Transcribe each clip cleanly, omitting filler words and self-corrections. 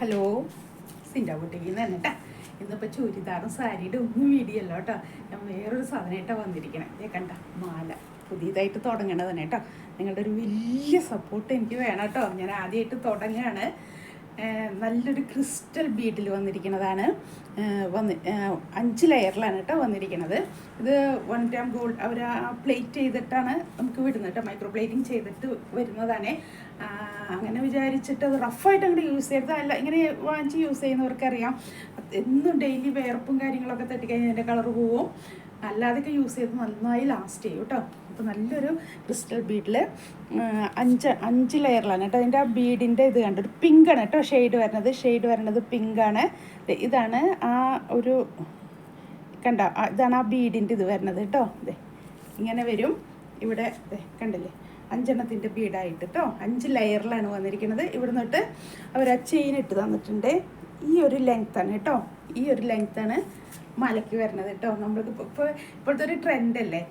Hello, സിൻ്റെ വീട്ടിൽ നിന്ന് തന്നെ കേട്ടോ. ഇന്നിപ്പോൾ ചുരിദാറും സാരിയുടെ ഒന്നും വീഡിയോ അല്ല കേട്ടോ. ഞാൻ വേറൊരു സാധനമായിട്ടാണ് വന്നിരിക്കണേ. കണ്ട മാല പുതിയതായിട്ട് തുടങ്ങണതാണ് കേട്ടോ. നിങ്ങളുടെ ഒരു വലിയ സപ്പോർട്ട് എനിക്ക് വേണം കേട്ടോ. ഞാൻ ആദ്യമായിട്ട് തുടങ്ങുകയാണ്. നല്ലൊരു ക്രിസ്റ്റൽ ബീഡിൽ വന്നിരിക്കുന്നതാണ്. 5 ലെയറിലാണ് കേട്ടോ വന്നിരിക്കുന്നത്. ഇത് 1 gram ഗോൾഡ് അവർ പ്ലേറ്റ് ചെയ്തിട്ടാണ് നമുക്ക് വിടുന്നത് കേട്ടോ. മൈക്രോ പ്ലേറ്റിംഗ് ചെയ്തിട്ട് വരുന്നതാണ്. അങ്ങനെ വിചാരിച്ചിട്ട് അത് റഫായിട്ട് അങ്ങോട്ട് യൂസ് ചെയ്തതല്ല. ഇങ്ങനെ വാങ്ങിച്ച് യൂസ് ചെയ്യുന്നവർക്കറിയാം, എന്നും ഡെയിലി വേർപ്പും കാര്യങ്ങളൊക്കെ തട്ടിക്കഴിഞ്ഞാൽ അതിൻ്റെ കളർ പോവും. അല്ലാതെയൊക്കെ യൂസ് ചെയ്ത് നന്നായി ലാസ്റ്റ് ചെയ്യും കേട്ടോ. അപ്പോൾ നല്ലൊരു ക്രിസ്റ്റൽ ബീഡിൽ 5 ലെയറിലാണ് കേട്ടോ. അതിൻ്റെ ആ ബീഡിൻ്റെ ഇത് കണ്ടൊരു പിങ്കാണ് കേട്ടോ ഷെയ്ഡ് വരുന്നത് പിങ്കാണ്. ഇതാണ് ആ ഒരു കണ്ട, ഇതാണ് ആ ബീഡിൻ്റെ ഇത് വരുന്നത് കേട്ടോ. അതെ, ഇങ്ങനെ വരും. ഇവിടെ കണ്ടില്ലേ, 5 ബീഡായിട്ട് കേട്ടോ. 5 ലെയറിലാണ് വന്നിരിക്കുന്നത്. ഇവിടെ നിന്നിട്ട് അവർ ആ ചെയിൻ ഇട്ട് തന്നിട്ടുണ്ട്. ഈ ഒരു ലെങ്ത്താണ് കേട്ടോ, ഈ ഒരു ലെങ്ത്താണ് മാലയ്ക്ക് വരുന്നത് കേട്ടോ. നമ്മൾക്ക് ഇപ്പോഴത്തെ ഒരു ട്രെൻഡല്ലേ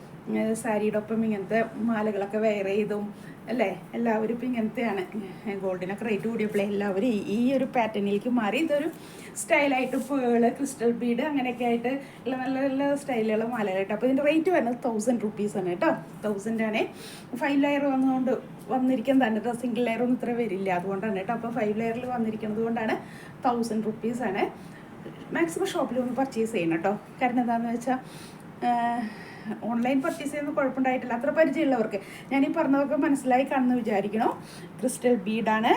സാരിയുടെ ഒപ്പം ഇങ്ങനത്തെ മാലകളൊക്കെ വെയർ ചെയ്തും അല്ലേ. എല്ലാവരും ഇപ്പം ഇങ്ങനത്തെയാണ്. ഗോൾഡിനൊക്കെ റേറ്റ് കൂടിയപ്പോഴേ എല്ലാവരും ഈ ഒരു പാറ്റേണിലേക്ക് മാറി. ഇതൊരു സ്റ്റൈലായിട്ട് പേള്, ക്രിസ്റ്റൽ ബീഡ് അങ്ങനെയൊക്കെ ആയിട്ട് ഉള്ള നല്ല നല്ല സ്റ്റൈലുള്ള മാലകൾ കേട്ടോ. അപ്പോൾ ഇതിൻ്റെ റേറ്റ് വരുന്നത് 1000 റുപ്പീസാണ് കേട്ടോ. 1000 ആണ്. 5 ലെയർ വന്നുകൊണ്ട് വന്നിരിക്കുന്നതാണ് കേട്ടോ. സിംഗിൾ ലെയർ ഒന്നും ഇത്ര വരില്ല, അതുകൊണ്ടാണ് കേട്ടോ. അപ്പോൾ 5 ലെയറിൽ വന്നിരിക്കുന്നത് കൊണ്ടാണ് 1000 റുപ്പീസാണ്. മാക്സിമം ഷോപ്പിൽ ഒന്ന് പർച്ചേസ് ചെയ്യണം കേട്ടോ. കാരണം എന്താണെന്ന് വെച്ചാൽ ഓൺലൈൻ പർച്ചേസ് ചെയ്യുന്ന കുഴപ്പമുണ്ടായിട്ടില്ല. അത്ര പരിചയമുള്ളവർക്ക് ഞാനീ പറഞ്ഞതൊക്കെ മനസ്സിലായി കാണുമെന്ന് വിചാരിക്കണോ. ക്രിസ്റ്റൽ ബീഡാണ്,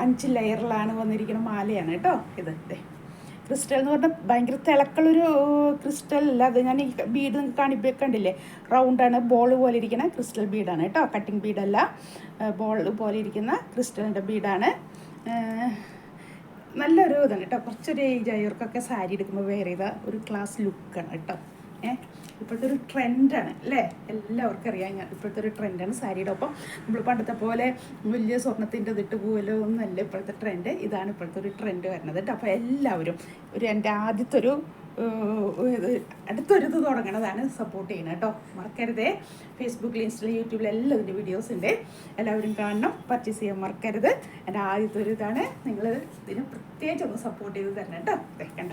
5 ലെയറിലാണ് വന്നിരിക്കുന്ന മാലയാണ് കേട്ടോ. ഇത് ക്രിസ്റ്റൽ എന്ന് പറഞ്ഞാൽ ഭയങ്കര തിളക്കുള്ളൊരു ക്രിസ്റ്റൽ അല്ല. അത് ഞാൻ ഈ ബീഡ് കണ്ടില്ലേ, റൗണ്ടാണ്, ബോൾ പോലെ ഇരിക്കുന്ന ക്രിസ്റ്റൽ ബീഡാണ് കേട്ടോ. കട്ടിങ് ബീഡല്ല, ബോൾ പോലെ ഇരിക്കുന്ന ക്രിസ്റ്റലിൻ്റെ ബീഡാണ്. നല്ലൊരു ഇതാണ് കേട്ടോ. കുറച്ചൊരു ഏജ് ആയവർക്കൊക്കെ സാരി എടുക്കുമ്പോൾ വേറെ ചെയ്ത ഒരു ക്ലാസ് ലുക്കാണ് കേട്ടോ. ഇപ്പോഴത്തെ ഒരു ട്രെൻഡാണ് അല്ലേ, എല്ലാവർക്കും അറിയാം. ഇപ്പോഴത്തെ ഒരു ട്രെൻഡാണ് സാരിയുടെ ഒപ്പം. നമ്മൾ പണ്ടത്തെ പോലെ വലിയ സ്വർണ്ണത്തിൻ്റെ ഇതിട്ട് പോകലോ ഒന്നല്ല ഇപ്പോഴത്തെ ട്രെൻഡ്. ഇതാണ് ഇപ്പോഴത്തെ ഒരു ട്രെൻഡ് വരുന്നത് കേട്ടോ. അപ്പോൾ എല്ലാവരും എൻ്റെ അടുത്തൊരു ഇത് തുടങ്ങണതാണ്. സപ്പോർട്ട് ചെയ്യണം കേട്ടോ, മറക്കരുതേ. ഫേസ്ബുക്കിൽ, ഇൻസ്റ്റയിൽ, യൂട്യൂബിൽ എല്ലാം ഇതിൻ്റെ വീഡിയോസ് ഉണ്ട്. എല്ലാവരും കാണണം, പർച്ചേസ് ചെയ്യാൻ മറക്കരുത്. എൻ്റെ ആദ്യത്തെ ഒരു ഇതാണ്. നിങ്ങൾ ഇതിന് പ്രത്യേകിച്ച് ഒന്ന് സപ്പോർട്ട് ചെയ്ത് തരണം കേട്ടോ. കണ്ട,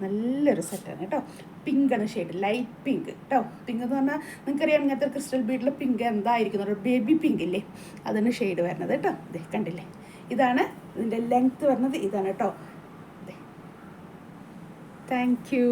നല്ലൊരു സെറ്റാണ് കേട്ടോ. പിങ്കാണ് ഷെയ്ഡ്, ലൈറ്റ് പിങ്ക് കേട്ടോ. പിങ്ക് എന്ന് പറഞ്ഞാൽ നിങ്ങൾക്കറിയാം, ഇങ്ങനത്തെ ക്രിസ്റ്റൽ ബീഡിലെ പിങ്ക് എന്തായിരിക്കുന്നത്, ബേബി പിങ്ക് ഇല്ലേ, അതാണ് ഷെയ്ഡ് വരുന്നത് കേട്ടോ. കണ്ടില്ലേ, ഇതാണ് ഇതിൻ്റെ ലെങ്ത്ത് വരുന്നത്, ഇതാണ് കേട്ടോ. Thank you.